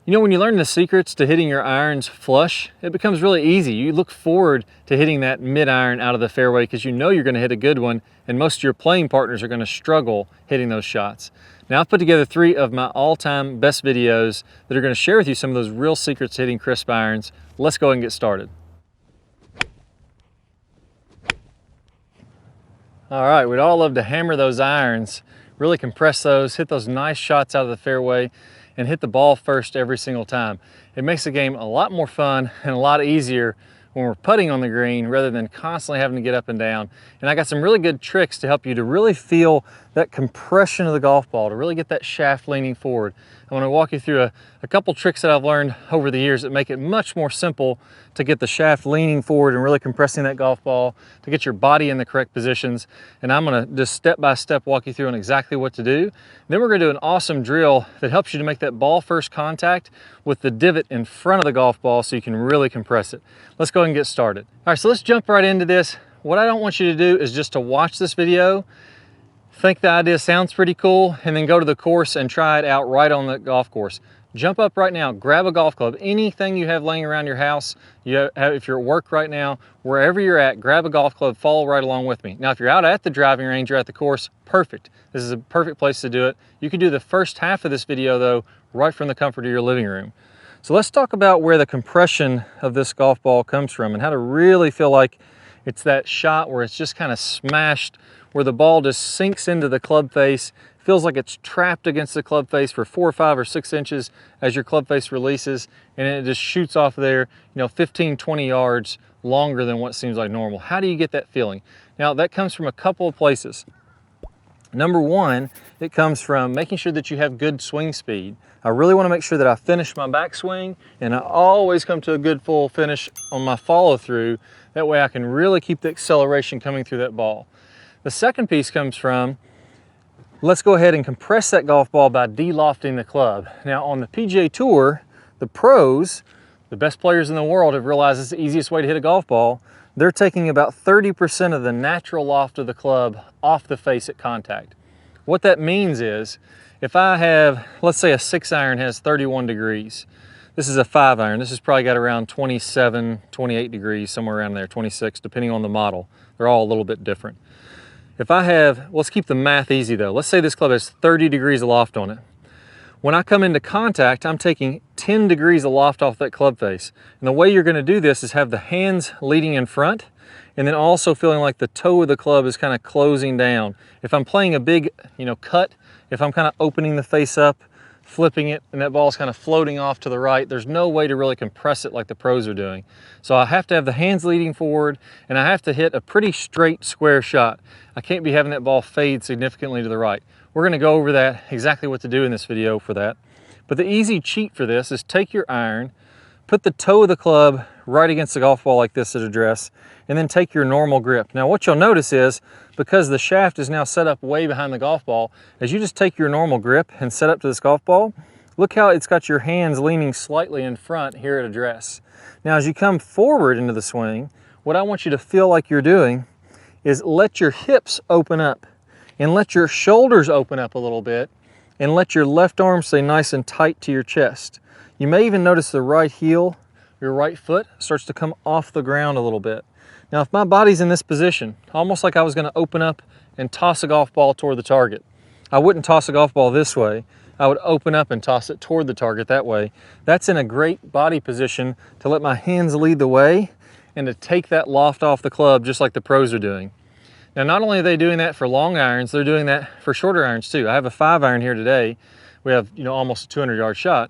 You know, when you learn the secrets to hitting your irons flush, it becomes really easy. You look forward to hitting that mid-iron out of the fairway because you know you're going to hit a good one, and most of your playing partners are going to struggle hitting those shots. Now, I've put together 3 of my all-time best videos that are going to share with you some of those real secrets to hitting crisp irons. Let's go ahead and get started. All right, we'd all love to hammer those irons, really compress those, hit those nice shots out of the fairway, and hit the ball first every single time. It makes the game a lot more fun and a lot easier when we're putting on the green rather than constantly having to get up and down. And I got some really good tricks to help you to really feel that compression of the golf ball, to really get that shaft leaning forward. I want to walk you through a couple tricks that I've learned over the years that make it much more simple to get the shaft leaning forward and really compressing that golf ball, to get your body in the correct positions. And I'm going to just step by step walk you through on exactly what to do. Then we're going to do an awesome drill that helps you to make that ball first contact with the divot in front of the golf ball so you can really compress it. Let's go ahead and get started. All right, so let's jump right into this. What I don't want you to do is just to watch this video, think the idea sounds pretty cool, and then go to the course and try it out right on the golf course. Jump up right now, grab a golf club, anything you have laying around your house, if you're at work right now, wherever you're at, grab a golf club, follow right along with me. Now, if you're out at the driving range or at the course, perfect. This is a perfect place to do it. You can do the first half of this video though, right from the comfort of your living room. So let's talk about where the compression of this golf ball comes from and how to really feel like it's that shot where it's just kind of smashed, where the ball just sinks into the club face, feels like it's trapped against the club face for 4 or 5 or 6 inches as your club face releases, and it just shoots off there, 15, 20 yards longer than what seems like normal. How do you get that feeling? Now, that comes from a couple of places. Number one, it comes from making sure that you have good swing speed. I really want to make sure that I finish my backswing, and I always come to a good full finish on my follow through. That way I can really keep the acceleration coming through that ball. The second piece comes from, let's go ahead and compress that golf ball by de-lofting the club. Now, on the PGA Tour, the pros, the best players in the world, have realized it's the easiest way to hit a golf ball. They're taking about 30% of the natural loft of the club off the face at contact. What that means is, if I have, let's say a 6-iron has 31 degrees. This is a 5-iron. This has probably got around 27, 28 degrees, somewhere around there, 26, depending on the model. They're all a little bit different. If I have, let's keep the math easy though. Let's say this club has 30 degrees of loft on it. When I come into contact, I'm taking 10 degrees of loft off that club face. And the way you're going to do this is have the hands leading in front, and then also feeling like the toe of the club is kind of closing down. If I'm playing a big, cut, if I'm kind of opening the face up, flipping it, and that ball is kind of floating off to the right, there's no way to really compress it like the pros are doing. So I have to have the hands leading forward, and I have to hit a pretty straight, square shot. I can't be having that ball fade significantly to the right. We're going to go over that, exactly what to do in this video for that. But the easy cheat for this is take your iron, put the toe of the club right against the golf ball like this at address, and then take your normal grip. Now what you'll notice is, because the shaft is now set up way behind the golf ball, as you just take your normal grip and set up to this golf ball, look how it's got your hands leaning slightly in front here at address. Now as you come forward into the swing, what I want you to feel like you're doing is let your hips open up and let your shoulders open up a little bit and let your left arm stay nice and tight to your chest. You may even notice the right heel, your right foot, starts to come off the ground a little bit. Now, if my body's in this position, almost like I was going to open up and toss a golf ball toward the target, I wouldn't toss a golf ball this way. I would open up and toss it toward the target that way. That's in a great body position to let my hands lead the way and to take that loft off the club just like the pros are doing. Now, not only are they doing that for long irons, they're doing that for shorter irons too. I have a 5-iron here today. We have, almost a 200-yard shot.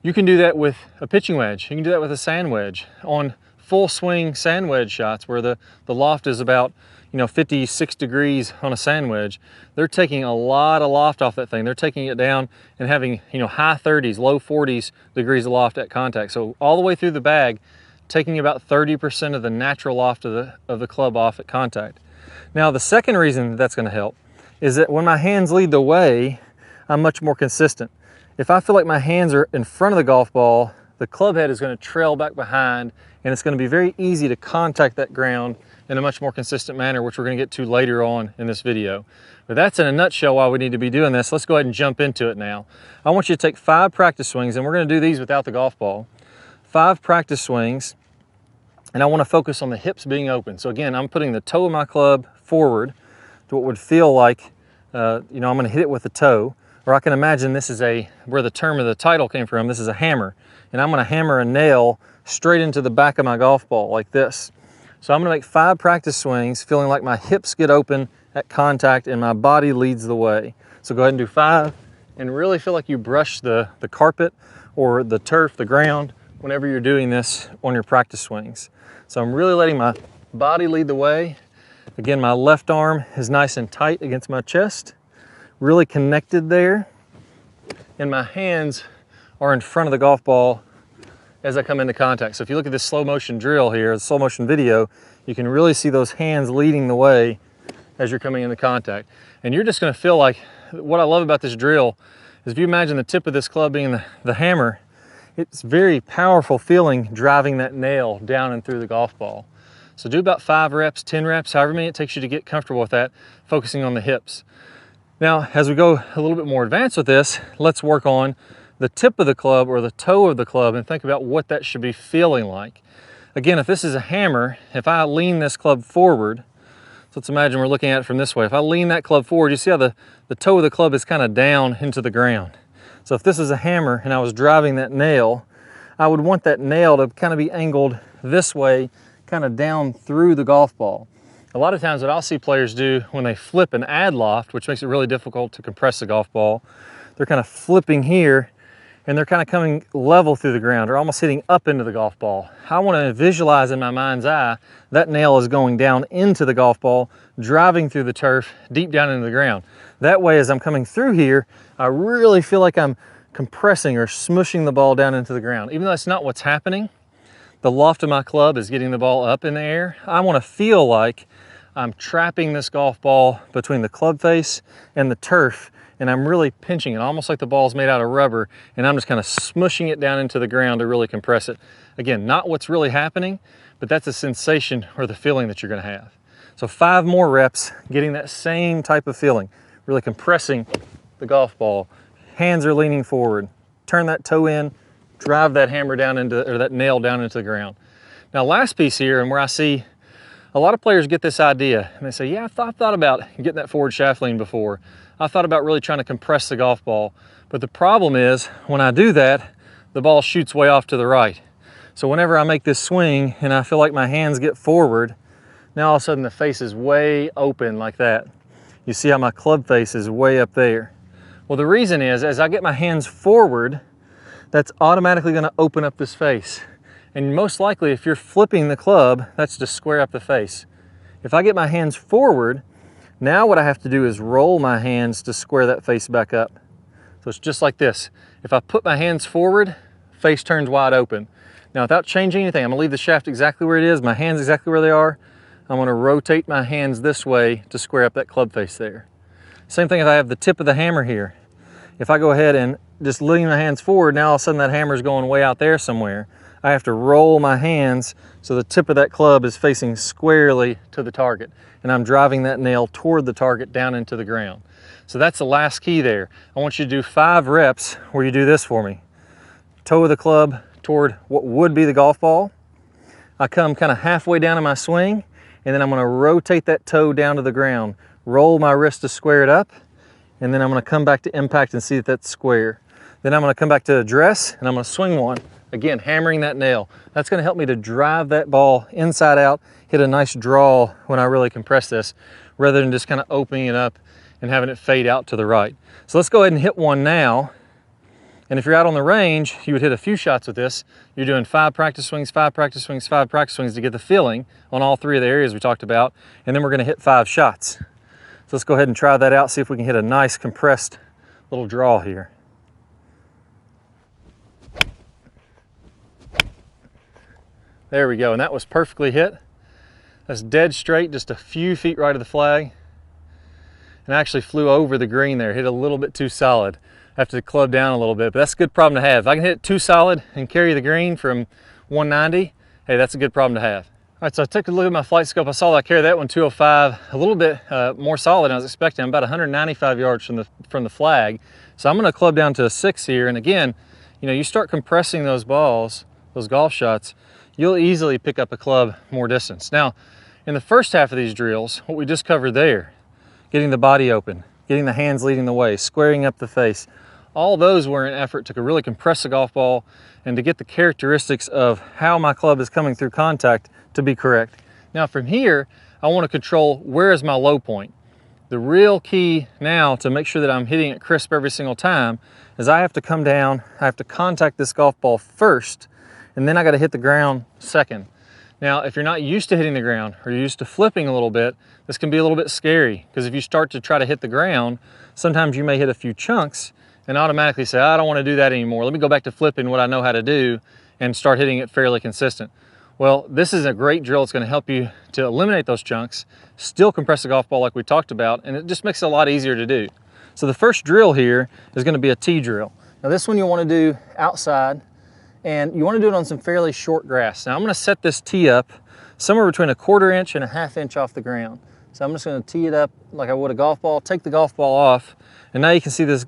You can do that with a pitching wedge. You can do that with a sand wedge. On full swing sand wedge shots where the loft is about 56 degrees on a sand wedge, they're taking a lot of loft off that thing. They're taking it down and having high 30s, low 40s degrees of loft at contact. So all the way through the bag, taking about 30% of the natural loft of the club off at contact. Now the second reason that's going to help is that when my hands lead the way, I'm much more consistent. If I feel like my hands are in front of the golf ball, the club head is going to trail back behind, and it's going to be very easy to contact that ground in a much more consistent manner, which we're going to get to later on in this video. But that's in a nutshell why we need to be doing this. Let's go ahead and jump into it now. I want you to take 5 practice swings, and we're going to do these without the golf ball. 5 practice swings, and I want to focus on the hips being open. So again, I'm putting the toe of my club forward to what would feel like, I'm going to hit it with the toe, or I can imagine this is where the term of the title came from, this is a hammer. And I'm going to hammer a nail straight into the back of my golf ball like this. So I'm going to make 5 practice swings, feeling like my hips get open at contact and my body leads the way. So go ahead and do 5, and really feel like you brush the carpet or the turf, the ground, whenever you're doing this on your practice swings. So I'm really letting my body lead the way. Again, my left arm is nice and tight against my chest, really connected there, and my hands are in front of the golf ball as I come into contact. So if you look at this slow motion drill here, the slow motion video, you can really see those hands leading the way as you're coming into contact. And you're just going to feel like, what I love about this drill is if you imagine the tip of this club being the hammer, it's very powerful feeling driving that nail down and through the golf ball. So do about 5 reps, 10 reps, however many it takes you to get comfortable with that, focusing on the hips. Now, as we go a little bit more advanced with this, let's work on the tip of the club or the toe of the club and think about what that should be feeling like. Again, if this is a hammer, if I lean this club forward, so let's imagine we're looking at it from this way. If I lean that club forward, you see how the toe of the club is kind of down into the ground. So if this is a hammer and I was driving that nail, I would want that nail to kind of be angled this way, kind of down through the golf ball. A lot of times what I'll see players do when they flip an ad loft, which makes it really difficult to compress the golf ball, they're kind of flipping here and they're kind of coming level through the ground or almost hitting up into the golf ball. I want to visualize in my mind's eye that nail is going down into the golf ball, driving through the turf, deep down into the ground. That way, as I'm coming through here, I really feel like I'm compressing or smushing the ball down into the ground. Even though that's not what's happening, the loft of my club is getting the ball up in the air. I want to feel like I'm trapping this golf ball between the club face and the turf, and I'm really pinching it, almost like the ball's made out of rubber, and I'm just kind of smushing it down into the ground to really compress it. Again, not what's really happening, but that's a sensation or the feeling that you're going to have. So 5 more reps, getting that same type of feeling, really compressing the golf ball. Hands are leaning forward. Turn that toe in, drive that hammer down into, or that nail down into the ground. Now, last piece here, and where I see a lot of players get this idea, and they say, yeah, I've thought about getting that forward shaft lean before. I thought about really trying to compress the golf ball. But the problem is, when I do that, the ball shoots way off to the right. So whenever I make this swing and I feel like my hands get forward, now all of a sudden the face is way open like that. You see how my club face is way up there. Well, the reason is, as I get my hands forward, that's automatically going to open up this face. And most likely, if you're flipping the club, that's to square up the face. If I get my hands forward, now what I have to do is roll my hands to square that face back up. So it's just like this. If I put my hands forward, face turns wide open. Now, without changing anything, I'm going to leave the shaft exactly where it is, my hands exactly where they are. I'm going to rotate my hands this way to square up that club face there. Same thing if I have the tip of the hammer here. If I go ahead and just lean my hands forward, now all of a sudden that hammer is going way out there somewhere. I have to roll my hands so the tip of that club is facing squarely to the target, and I'm driving that nail toward the target down into the ground. So that's the last key there. I want you to do 5 reps where you do this for me. Toe of the club toward what would be the golf ball. I come kind of halfway down in my swing, and then I'm going to rotate that toe down to the ground, roll my wrist to square it up, and then I'm going to come back to impact and see that that's square. Then I'm going to come back to address, and I'm going to swing one. Again, hammering that nail. That's going to help me to drive that ball inside out, hit a nice draw when I really compress this, rather than just kind of opening it up and having it fade out to the right. So let's go ahead and hit one now. And if you're out on the range, you would hit a few shots with this. You're doing 5 practice swings, 5 practice swings, 5 practice swings to get the feeling on all 3 of the areas we talked about. And then we're going to hit 5 shots. So let's go ahead and try that out, see if we can hit a nice compressed little draw here. There we go, and that was perfectly hit. That's dead straight, just a few feet right of the flag. and I actually flew over the green there, hit a little bit too solid. I have to club down a little bit, but that's a good problem to have. If I can hit it too solid and carry the green from 190, hey, that's a good problem to have. All right, so I took a look at my flight scope. I saw that I carried that one 205, a little bit more solid than I was expecting. I'm about 195 yards from the flag. So I'm gonna club down to a 6 here. And again, you know, you start compressing those balls, those golf shots, you'll easily pick up a club more distance. Now, in the first half of these drills, what we just covered there, getting the body open, getting the hands leading the way, squaring up the face, all those were an effort to really compress the golf ball and to get the characteristics of how my club is coming through contact to be correct. Now from here, I want to control where is my low point. The real key now to make sure that I'm hitting it crisp every single time is I have to come down, I have to contact this golf ball first, and then I got to hit the ground second. Now, if you're not used to hitting the ground or you're used to flipping a little bit, this can be a little bit scary because if you start to try to hit the ground, sometimes you may hit a few chunks and automatically say, I don't want to do that anymore. Let me go back to flipping what I know how to do and start hitting it fairly consistent. Well, this is a great drill. It's going to help you to eliminate those chunks, still compress the golf ball like we talked about, and it just makes it a lot easier to do. So the first drill here is going to be a tee drill. Now this one you want to do outside, and you want to do it on some fairly short grass. Now I'm going to set this tee up somewhere between a 1/4 inch and a 1/2 inch off the ground. So I'm just going to tee it up like I would a golf ball, take the golf ball off, and now you can see this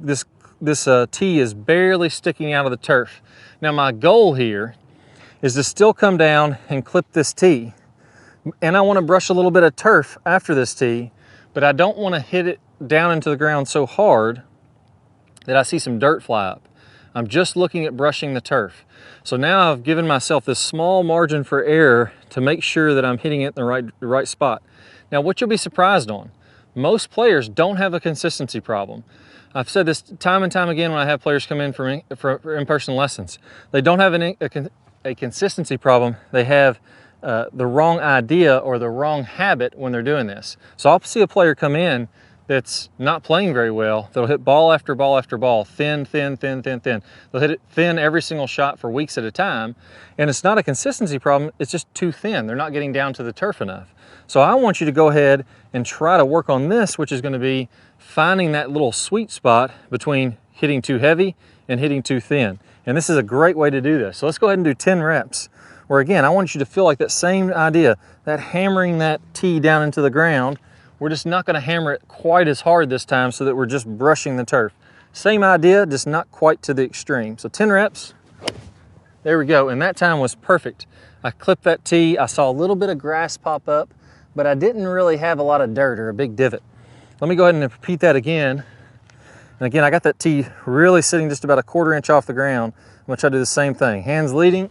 tee is barely sticking out of the turf. Now my goal here is to still come down and clip this tee. And I want to brush a little bit of turf after this tee, but I don't want to hit it down into the ground so hard that I see some dirt fly up. I'm just looking at brushing the turf. So now I've given myself this small margin for error to make sure that I'm hitting it in the right spot. Now what you'll be surprised on, most players don't have a consistency problem. I've said this time and time again when I have players come in for in-person lessons. They don't have a consistency problem. They have the wrong idea or the wrong habit when they're doing this. So I'll see a player come in that's not playing very well. They'll hit ball after ball after ball, thin, thin, thin, thin, thin. They'll hit it thin every single shot for weeks at a time. And it's not a consistency problem, it's just too thin. They're not getting down to the turf enough. So I want you to go ahead and try to work on this, which is going to be finding that little sweet spot between hitting too heavy and hitting too thin. And this is a great way to do this. So let's go ahead and do 10 reps. Where again, I want you to feel like that same idea, that hammering that tee down into the ground. We're just not going to hammer it quite as hard this time so that we're just brushing the turf. Same idea, just not quite to the extreme. So 10 reps, there we go. And that time was perfect. I clipped that tee, I saw a little bit of grass pop up, but I didn't really have a lot of dirt or a big divot. Let me go ahead and repeat that again. And again, I got that tee really sitting just about a 1/4 inch off the ground. I'm gonna try to do the same thing. Hands leading,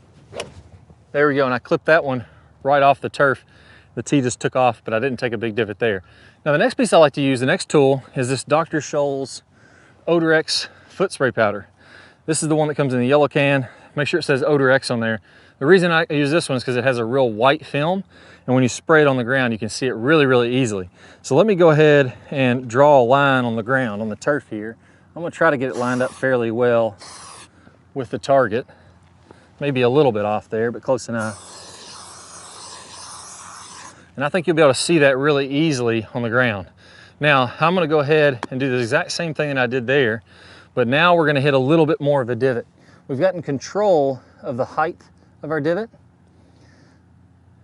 there we go. And I clipped that one right off the turf. The tee just took off, but I didn't take a big divot there. Now the next piece I like to use, the next tool, is this Dr. Scholl's Odor-X foot spray powder. This is the one that comes in the yellow can. Make sure it says Odor-X on there. The reason I use this one is because it has a real white film, and when you spray it on the ground, you can see it really, really easily. So let me go ahead and draw a line on the ground, on the turf here. I'm gonna try to get it lined up fairly well with the target. Maybe a little bit off there, but close enough. And I think you'll be able to see that really easily on the ground. Now, I'm gonna go ahead and do the exact same thing that I did there, but now we're gonna hit a little bit more of a divot. We've gotten control of the height of our divot.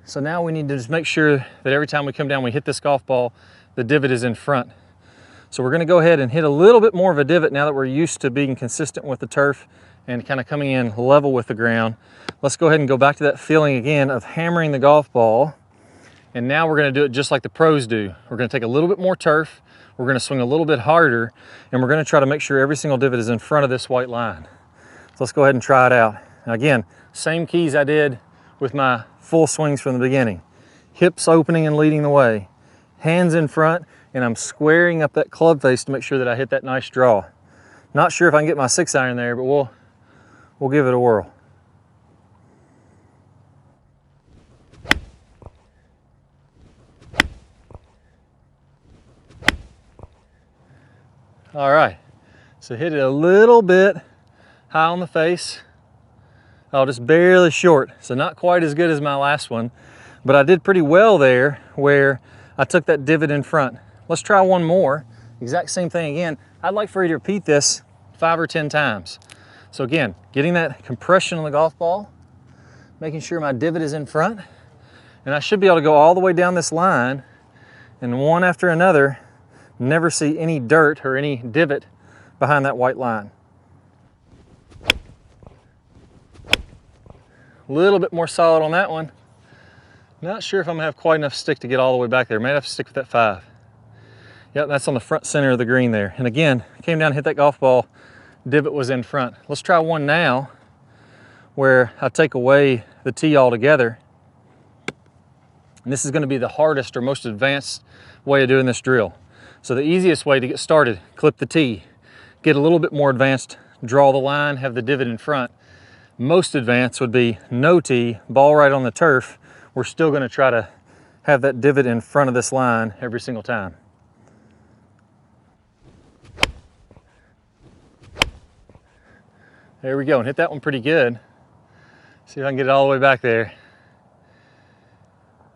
So now we need to just make sure that every time we come down, we hit this golf ball, the divot is in front. So we're gonna go ahead and hit a little bit more of a divot now that we're used to being consistent with the turf and kind of coming in level with the ground. Let's go ahead and go back to that feeling again of hammering the golf ball. And now we're gonna do it just like the pros do. We're gonna take a little bit more turf, we're gonna swing a little bit harder, and we're gonna try to make sure every single divot is in front of this white line. So let's go ahead and try it out. Now again, same keys I did with my full swings from the beginning. Hips opening and leading the way. Hands in front, and I'm squaring up that club face to make sure that I hit that nice draw. Not sure if I can get my 6-iron there, but we'll give it a whirl. All right, so hit it a little bit high on the face. Oh, just barely short, so not quite as good as my last one, but I did pretty well there where I took that divot in front. Let's try one more, Exact same thing again. I'd like for you to repeat this 5 or 10 times. So again, getting that compression on the golf ball, making sure my divot is in front, and I should be able to go all the way down this line and one after another, never see any dirt or any divot behind that white line. A little bit more solid on that one. Not sure if I'm gonna have quite enough stick to get all the way back there. May have to stick with that 5. Yep, that's on the front center of the green there. And again, came down, hit that golf ball, divot was in front. Let's try one now where I take away the tee altogether. And this is gonna be the hardest or most advanced way of doing this drill. So the easiest way to get started, clip the tee, get a little bit more advanced, draw the line, have the divot in front. Most advanced would be no tee, ball right on the turf. We're still gonna try to have that divot in front of this line every single time. There we go, and hit that one pretty good. See if I can get it all the way back there.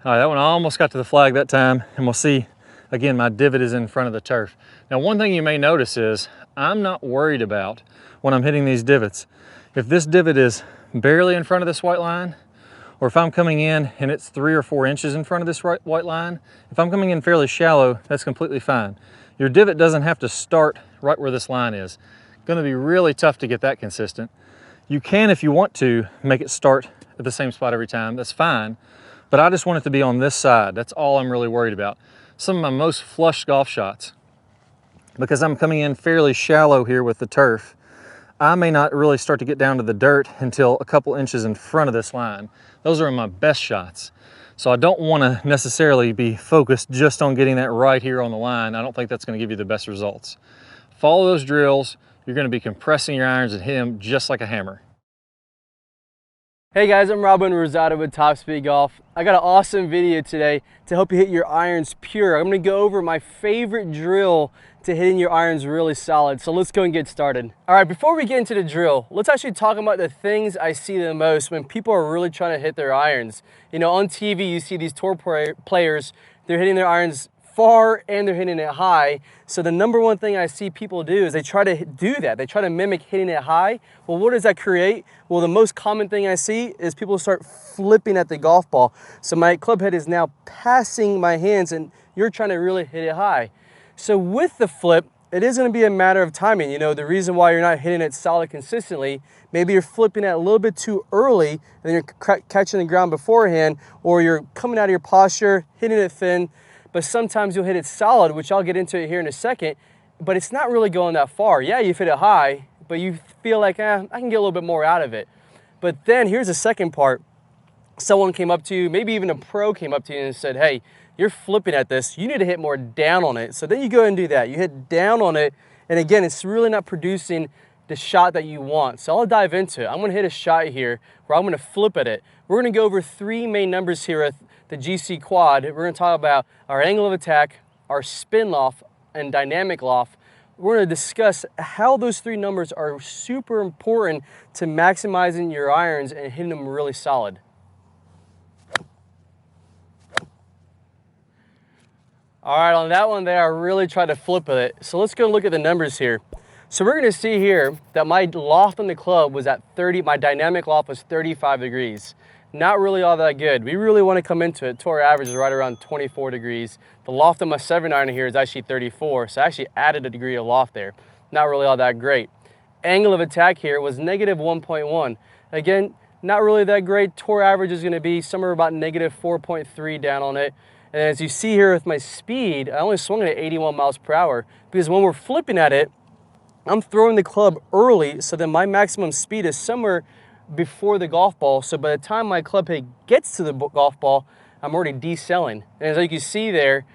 All right, that one almost got to the flag that time, and we'll see, again, my divot is in front of the turf. Now, one thing you may notice is I'm not worried about when I'm hitting these divots. If this divot is barely in front of this white line, or if I'm coming in and it's 3 or 4 inches in front of this white line, if I'm coming in fairly shallow, that's completely fine. Your divot doesn't have to start right where this line is. Going to be really tough to get that consistent. You can, if you want to, make it start at the same spot every time. That's fine, but I just want it to be on this side. That's all I'm really worried about. Some of my most flush golf shots, because I'm coming in fairly shallow here with the turf, I may not really start to get down to the dirt until a couple inches in front of this line. Those are my best shots. So I don't want to necessarily be focused just on getting that right here on the line. I don't think that's going to give you the best results. Follow those drills. You're going to be compressing your irons and hit them just like a hammer. Hey guys, I'm Robin Rosado with Top Speed Golf. I got an awesome video today to help you hit your irons pure. I'm going to go over my favorite drill to hitting your irons really solid. So let's go and get started. All right, before we get into the drill, let's actually talk about the things I see the most when people are really trying to hit their irons. You know, on TV, you see these tour players, they're hitting their irons far and they're hitting it high. So the number one thing I see people do is they try to do that. They try to mimic hitting it high. Well, what does that create? Well, the most common thing I see is people start flipping at the golf ball. So my club head is now passing my hands and you're trying to really hit it high. So with the flip, it is going to be a matter of timing. You know, the reason why you're not hitting it solid consistently, maybe you're flipping it a little bit too early and then you're catching the ground beforehand, or you're coming out of your posture, hitting it thin. But sometimes you'll hit it solid, which I'll get into it here in a second, but it's not really going that far. Yeah, you've hit it high, but you feel like, I can get a little bit more out of it. But then here's the second part. Someone came up to you, maybe even a pro came up to you and said, hey, you're flipping at this, you need to hit more down on it. So then you go and do that. You hit down on it, and again, it's really not producing the shot that you want. So I'll dive into it. I'm gonna hit a shot here where I'm gonna flip at it. We're gonna go over 3 main numbers here at the GC quad. We're going to talk about our angle of attack, our spin loft, and dynamic loft. We're going to discuss how those 3 numbers are super important to maximizing your irons and hitting them really solid. All right, on that one there, I really tried to flip with it. So let's go look at the numbers here. So we're going to see here that my loft on the club was at 30, my dynamic loft was 35 degrees. Not really all that good. We really want to come into it. Tour average is right around 24 degrees. The loft on my 7-iron here is actually 34, so I actually added a degree of loft there. Not really all that great. Angle of attack here was negative 1.1. Again, not really that great. Tour average is going to be somewhere about negative 4.3 down on it. And as you see here with my speed, I only swung it at 81 miles per hour because when we're flipping at it, I'm throwing the club early, so then my maximum speed is somewhere before the golf ball. So by the time my club head gets to the golf ball, I'm already decelling. And as you can see there,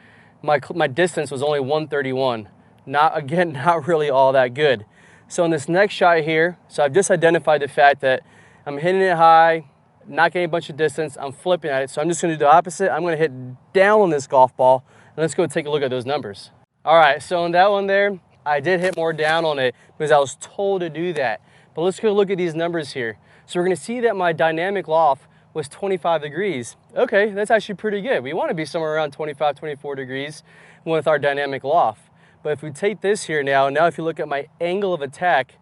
my distance was only 131. Not really all that good. So in this next shot here, so I've just identified the fact that I'm hitting it high, not getting a bunch of distance, I'm flipping at it. So I'm just going to do the opposite. I'm going to hit down on this golf ball, and let's go take a look at those numbers. All right, so on that one there, I did hit more down on it because I was told to do that. But let's go look at these numbers here. So we're going to see that my dynamic loft was 25 degrees. Okay, that's actually pretty good. We want to be somewhere around 25, 24 degrees with our dynamic loft. But if we take this here now if you look at my angle of attack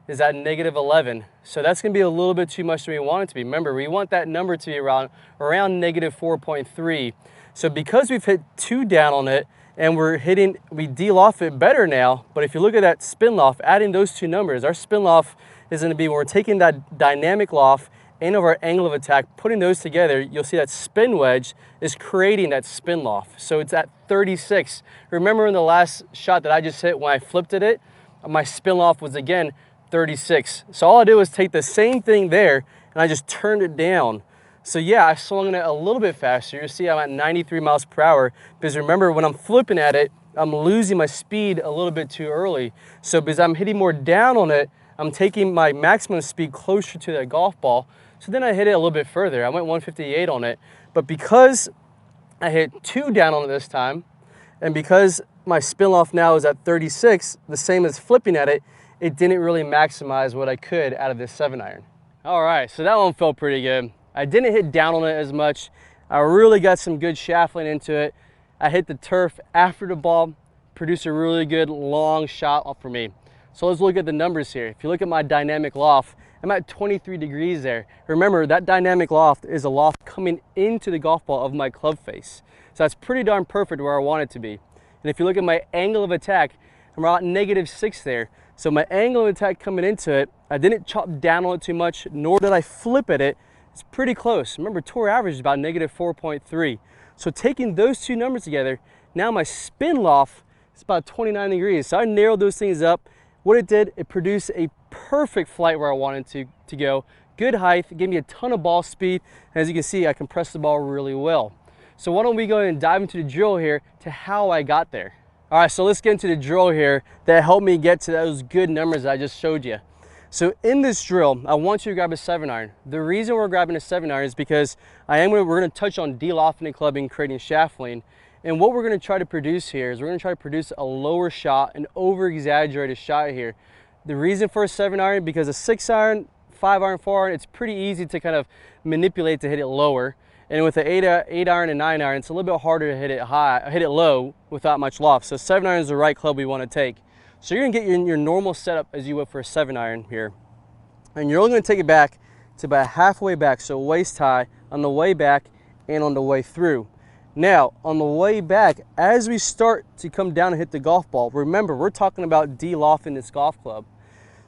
is at -11. So that's gonna be a little bit too much than we want it to be. Remember, we want that number to be around -4.3. So because we've hit 2 down on it and we de-loft it better now, but if you look at that spin loft, adding those 2 numbers, our spin loft is gonna be when we're taking that dynamic loft and of our angle of attack, putting those together, you'll see that spin wedge is creating that spin loft. So it's at 36. Remember in the last shot that I just hit when I flipped it, my spin loft was again 36. So all I did was take the same thing there and I just turned it down. So yeah, I swung it a little bit faster. You see I'm at 93 miles per hour because remember when I'm flipping at it, I'm losing my speed a little bit too early. So because I'm hitting more down on it, I'm taking my maximum speed closer to that golf ball. So then I hit it a little bit further. I went 158 on it. But because I hit 2 down on it this time, and because my spin loft now is at 36, the same as flipping at it, it didn't really maximize what I could out of this 7-iron. All right, so that one felt pretty good. I didn't hit down on it as much. I really got some good shaft lean into it. I hit the turf after the ball, produced a really good long shot for me. So let's look at the numbers here. If you look at my dynamic loft, I'm at 23 degrees there. Remember, that dynamic loft is a loft coming into the golf ball of my club face. So that's pretty darn perfect where I want it to be. And if you look at my angle of attack, I'm about -6 there. So my angle of attack coming into it, I didn't chop down on it too much, nor did I flip at it. It's pretty close. Remember, tour average is about -4.3. So taking those 2 numbers together, now my spin loft is about 29 degrees. So I narrowed those things up. What it did, it produced a perfect flight where I wanted to go. Good height, gave me a ton of ball speed. And as you can see, I compressed the ball really well. So why don't we go ahead and dive into the drill here to how I got there. All right, so let's get into the drill here that helped me get to those good numbers that I just showed you. So in this drill, I want you to grab a 7-iron. The reason we're grabbing a 7-iron is because we're gonna touch on de-lofting and clubbing, creating shaft lean. And what we're gonna try to produce here is we're gonna try to produce a lower shot, an over-exaggerated shot here. The reason for a 7-iron, because a 6-iron, 5-iron, 4-iron, it's pretty easy to kind of manipulate to hit it lower. And with the 8-iron and 9-iron, it's a little bit harder to hit it low without much loft. So 7-iron is the right club we wanna take. So you're gonna get your normal setup as you would for a 7-iron here. And you're only gonna take it back to about halfway back, so waist high on the way back and on the way through. Now, on the way back, as we start to come down and hit the golf ball, remember, we're talking about de-lofting this golf club.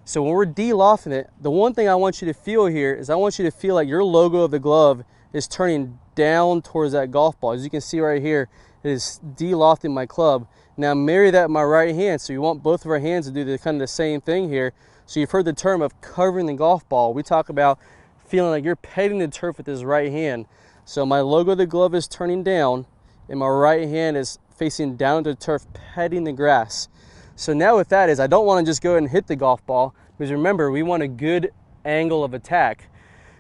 So when we're de-lofting it, the one thing I want you to feel here is I want you to feel like your logo of the glove is turning down towards that golf ball. As you can see right here, it is de-lofting my club. Now marry that in my right hand. So you want both of our hands to do the kind of the same thing here. So you've heard the term of covering the golf ball. We talk about feeling like you're petting the turf with this right hand. So my logo of the glove is turning down and my right hand is facing down to the turf, petting the grass. So now with that is I don't want to just go ahead and hit the golf ball, because remember, we want a good angle of attack.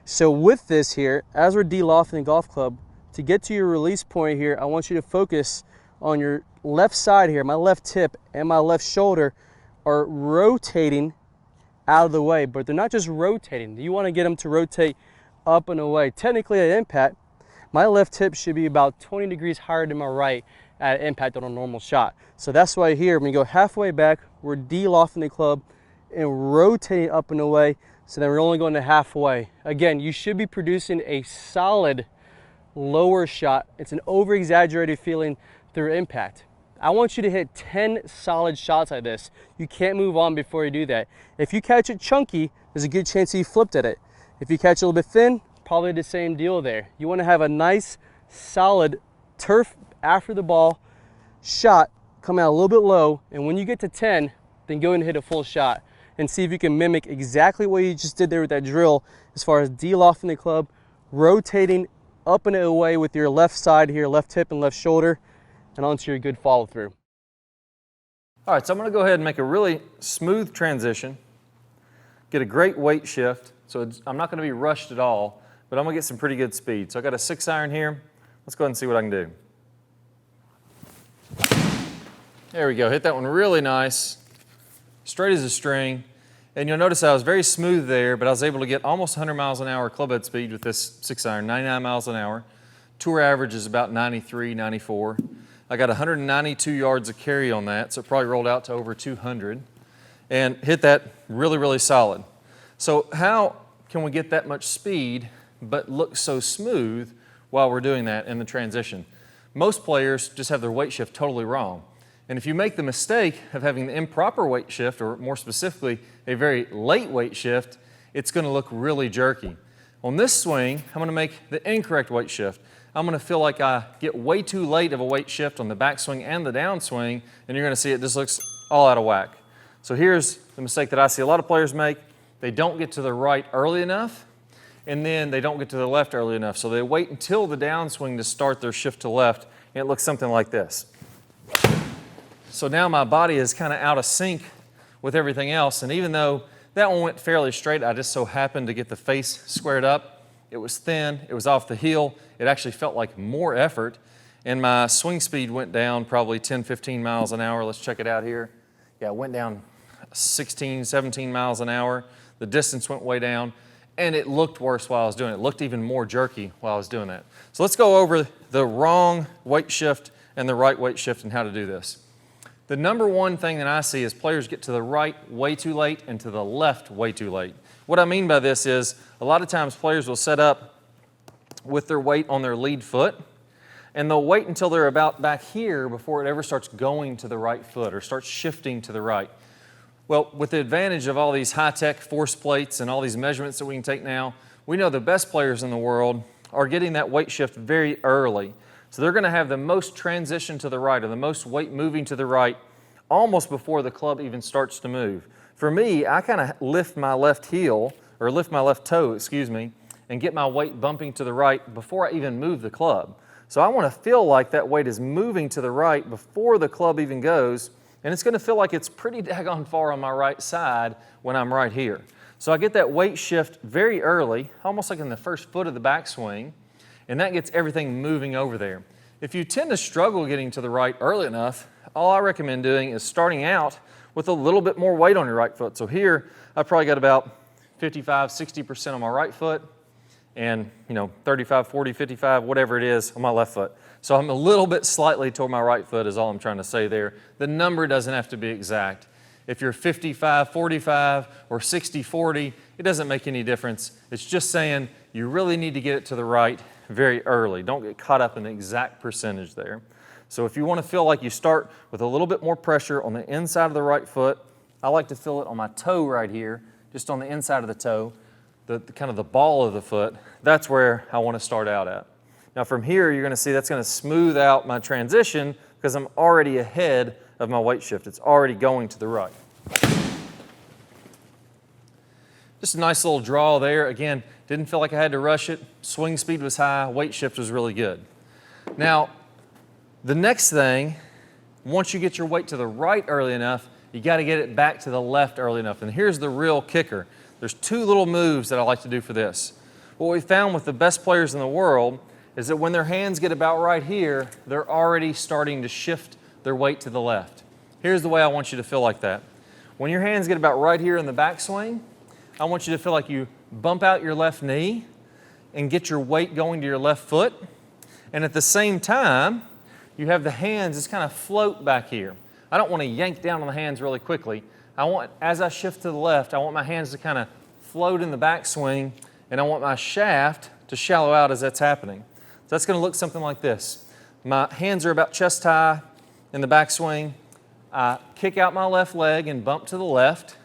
So with this here, as we're de-lofting the golf club, to get to your release point here, I want you to focus on your left side here. My left tip and my left shoulder are rotating out of the way, but they're not just rotating. You want to get them to rotate up and away. Technically at impact, my left tip should be about 20 degrees higher than my right at impact on a normal shot. So that's why here, when you go halfway back, we're de-lofting the club and rotating up and away. So then we're only going to halfway. Again, you should be producing a solid lower shot. It's an over-exaggerated feeling through impact. I want you to hit 10 solid shots like this. You can't move on before you do that. If you catch it chunky, there's a good chance you flipped at it. If you catch it a little bit thin, probably the same deal there. You want to have a nice, solid turf after the ball shot, come out a little bit low, and when you get to 10, then go and hit a full shot and see if you can mimic exactly what you just did there with that drill as far as de-lofting the club, rotating up and away with your left side here, left hip and left shoulder, and onto your good follow through. All right, so I'm gonna go ahead and make a really smooth transition, get a great weight shift, so I'm not gonna be rushed at all, but I'm gonna get some pretty good speed. So I got a 6-iron here. Let's go ahead and see what I can do. There we go, hit that one really nice, straight as a string. And you'll notice I was very smooth there, but I was able to get almost 100 miles an hour clubhead speed with this 6-iron, 99 miles an hour. Tour average is about 93, 94. I got 192 yards of carry on that, so it probably rolled out to over 200, and hit that really, really solid. So how can we get that much speed but look so smooth while we're doing that in the transition? Most players just have their weight shift totally wrong. And if you make the mistake of having the improper weight shift, or more specifically, a very late weight shift, it's going to look really jerky. On this swing, I'm going to make the incorrect weight shift. I'm going to feel like I get way too late of a weight shift on the backswing and the downswing, and you're going to see it just looks all out of whack. So here's the mistake that I see a lot of players make. They don't get to the right early enough, and then they don't get to the left early enough. So they wait until the downswing to start their shift to left, and it looks something like this. So now my body is kind of out of sync with everything else, and even though that one went fairly straight, I just so happened to get the face squared up. It was thin, it was off the heel, it actually felt like more effort, and my swing speed went down probably 10, 15 miles an hour. Let's check it out here. Yeah, it went down 16, 17 miles an hour. The distance went way down, and it looked worse while I was doing it. It looked even more jerky while I was doing that. So let's go over the wrong weight shift and the right weight shift and how to do this. The number one thing that I see is players get to the right way too late and to the left way too late. What I mean by this is a lot of times players will set up with their weight on their lead foot, and they'll wait until they're about back here before it ever starts going to the right foot or starts shifting to the right. Well, with the advantage of all these high-tech force plates and all these measurements that we can take now, we know the best players in the world are getting that weight shift very early. So they're going to have the most transition to the right, or the most weight moving to the right, almost before the club even starts to move. For me, I kind of lift my left heel, or lift my left toe, excuse me, and get my weight bumping to the right before I even move the club. So I want to feel like that weight is moving to the right before the club even goes, and it's going to feel like it's pretty daggone far on my right side when I'm right here. So I get that weight shift very early, almost like in the first foot of the backswing, and that gets everything moving over there. If you tend to struggle getting to the right early enough, all I recommend doing is starting out with a little bit more weight on your right foot. So here, I probably got about 55, 60% on my right foot, and 35, 40, 55, whatever it is on my left foot. So I'm a little bit slightly toward my right foot is all I'm trying to say there. The number doesn't have to be exact. If you're 55, 45, or 60, 40, it doesn't make any difference. It's just saying you really need to get it to the right very early. Don't get caught up in the exact percentage there. So if you want to feel like you start with a little bit more pressure on the inside of the right foot, I like to feel it on my toe right here, just on the inside of the toe, the kind of the ball of the foot. That's where I want to start out at. Now from here, you're going to see that's going to smooth out my transition because I'm already ahead of my weight shift. It's already going to the right. Just a nice little draw there. Again, didn't feel like I had to rush it. Swing speed was high. Weight shift was really good. Now, the next thing, once you get your weight to the right early enough, you got to get it back to the left early enough. And here's the real kicker. There's two little moves that I like to do for this. What we found with the best players in the world is that when their hands get about right here, they're already starting to shift their weight to the left. Here's the way I want you to feel like that. When your hands get about right here in the backswing, I want you to feel like you bump out your left knee and get your weight going to your left foot. And at the same time, you have the hands just kind of float back here. I don't want to yank down on the hands really quickly. I want, as I shift to the left, I want my hands to kind of float in the backswing, and I want my shaft to shallow out as that's happening. So that's going to look something like this. My hands are about chest high in the backswing. I kick out my left leg and bump to the left.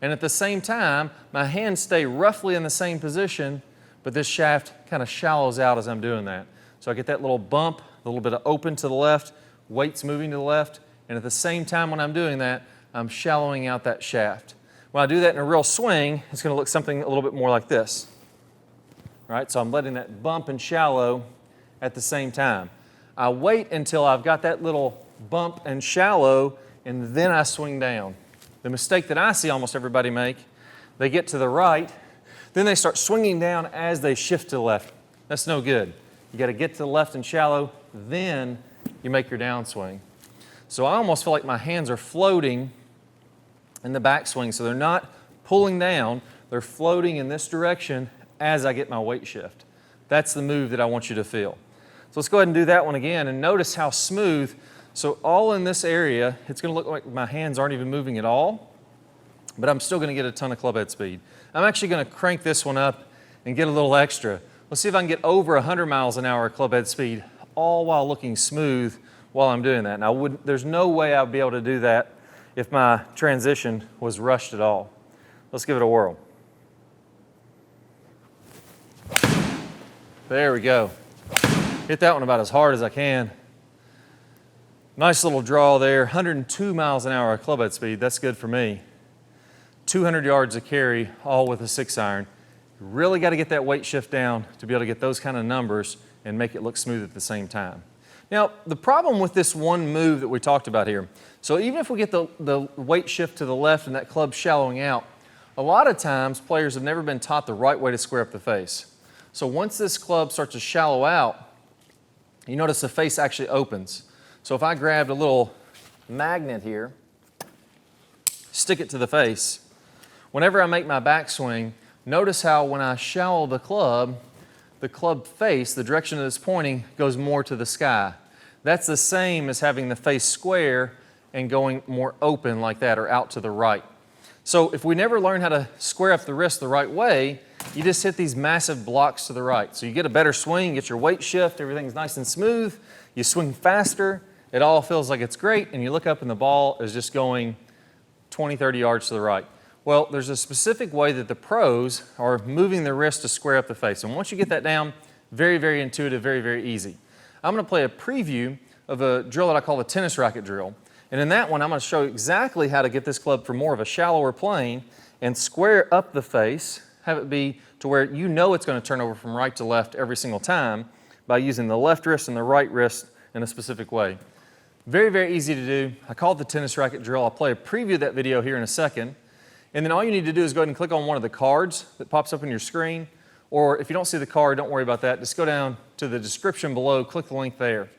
And at the same time, my hands stay roughly in the same position, but this shaft kind of shallows out as I'm doing that. So I get that little bump, a little bit of open to the left, weights moving to the left, and at the same time when I'm doing that, I'm shallowing out that shaft. When I do that in a real swing, it's going to look something a little bit more like this. All right, so I'm letting that bump and shallow at the same time. I wait until I've got that little bump and shallow, and then I swing down. The mistake that I see almost everybody make, they get to the right, then they start swinging down as they shift to the left. That's no good. You got to get to the left and shallow, then you make your downswing. So I almost feel like my hands are floating in the backswing, so they're not pulling down, they're floating in this direction as I get my weight shift. That's the move that I want you to feel. So let's go ahead and do that one again, and notice how smooth. So all in this area, it's gonna look like my hands aren't even moving at all, but I'm still gonna get a ton of club head speed. I'm actually gonna crank this one up and get a little extra. Let's see if I can get over 100 miles an hour club head speed, all while looking smooth while I'm doing that. Now, there's no way I'd be able to do that if my transition was rushed at all. Let's give it a whirl. There we go. Hit that one about as hard as I can. Nice little draw there, 102 miles an hour club head speed. That's good for me. 200 yards of carry, all with a 6-iron. You really got to get that weight shift down to be able to get those kind of numbers and make it look smooth at the same time. Now, the problem with this one move that we talked about here, so even if we get the weight shift to the left and that club shallowing out, a lot of times players have never been taught the right way to square up the face. So once this club starts to shallow out, you notice the face actually opens. So if I grabbed a little magnet here, stick it to the face, whenever I make my backswing, notice how when I shallow the club face, the direction that it's pointing, goes more to the sky. That's the same as having the face square and going more open like that, or out to the right. So if we never learn how to square up the wrist the right way, you just hit these massive blocks to the right. So you get a better swing, get your weight shift, everything's nice and smooth, you swing faster, it all feels like it's great, and you look up and the ball is just going 20, 30 yards to the right. Well, there's a specific way that the pros are moving their wrist to square up the face. And once you get that down, very, very intuitive, very, very easy. I'm going to play a preview of a drill that I call the tennis racket drill. And in that one, I'm going to show you exactly how to get this club from more of a shallower plane and square up the face, have it be to where you know it's going to turn over from right to left every single time by using the left wrist and the right wrist in a specific way. Very, very easy to do. I call it the tennis racket drill. I'll play a preview of that video here in a second. And then all you need to do is go ahead and click on one of the cards that pops up on your screen. Or if you don't see the card, don't worry about that. Just go down to the description below, click the link there.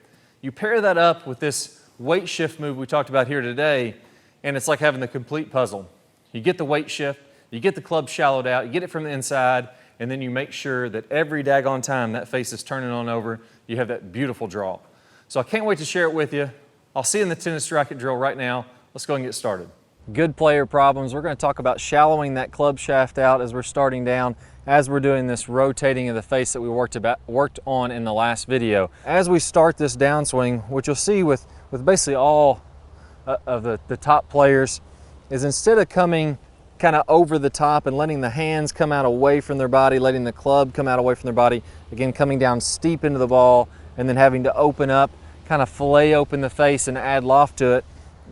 You pair that up with this weight shift move we talked about here today, and it's like having the complete puzzle. You get the weight shift, you get the club shallowed out, you get it from the inside, and then you make sure that every daggone time that face is turning on over, you have that beautiful draw. So I can't wait to share it with you. I'll see you in the tennis racket drill right now. Let's go and get started. Good player problems. We're going to talk about shallowing that club shaft out as we're starting down, as we're doing this rotating of the face that we worked on in the last video. As we start this downswing, what you'll see with basically all of the top players is instead of coming kind of over the top and letting the hands come out away from their body, letting the club come out away from their body, again coming down steep into the ball and then having to open up, kind of fillet open the face and add loft to it.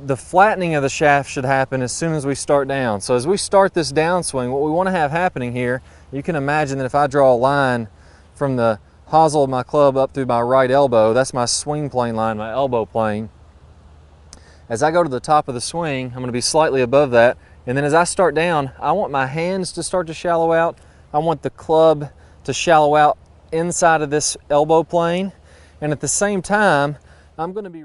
The flattening of the shaft should happen as soon as we start down. So as we start this downswing, what we want to have happening here, you can imagine that if I draw a line from the hosel of my club up through my right elbow, that's my swing plane line, my elbow plane. As I go to the top of the swing, I'm going to be slightly above that. And then as I start down, I want my hands to start to shallow out. I want the club to shallow out inside of this elbow plane. And at the same time, I'm going to be